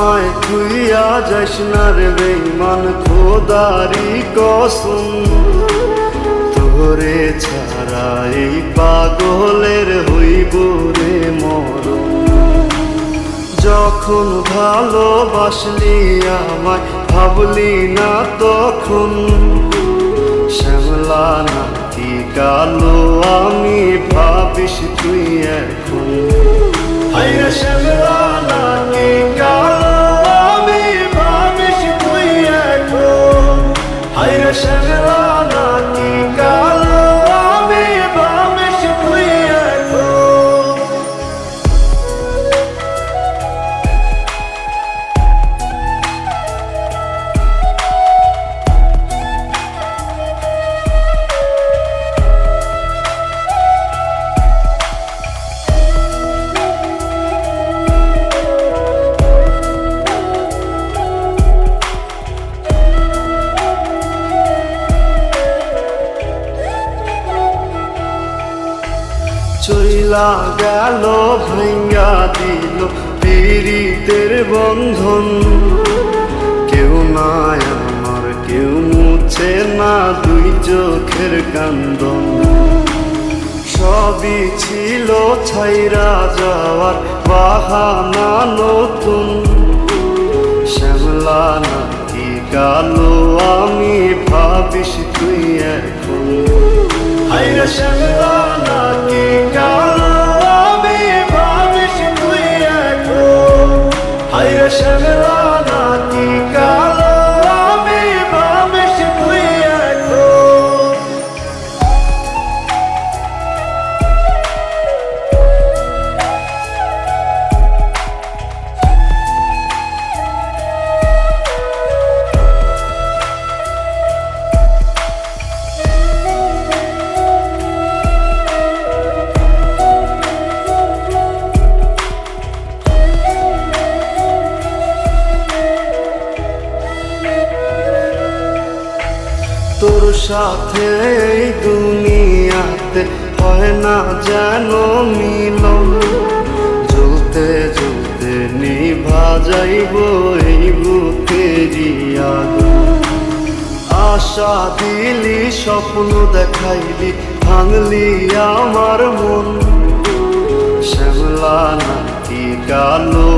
আমায় থুইয়া যাস না রে বেঈমান, খোদারি কসম তোরে ছাড়া এই পাগলের হইব রে মরণ। যখন ভালোবাসলি আমায় ভাবলি না তখন, শ্যামলা নাকি কালো আমি ভাবিস তুই এখন। হায়রে শ্যামলা নাকি কালো আমি ভাবিস তুই এখন। হায়রে শ্যামলা নাকি কালো আমি ভাবিস তুই এখন। চইলা গেল ভাঙ্গা দিল পীড়িতের বন্ধন, কেউ নাই আমার কেউ মুছে না দুই চোখের কান্দন। সবই ছিল ছাইরা যাওয়ার বাহানা নতুন, শ্যামলা নাকি কালো আমি ভাবিস তুই এখন। হায়রে শ্যামলা নাকি কালো আমি ভাবিস তুই এখন। হায়রে শ্যামলা নাকি কালো আমি ভাবিস তুই এখন। তোর সাথে এই দুনিয়াতে হয় না যেন মিলন, জ্বলতে জ্বলতে নিভা যাইব এই বুকেরই আগুন। আশা দিলি স্বপ্ন দেখাইলি ভাঙলি আমার মন, শ্যামলা নাকি কালো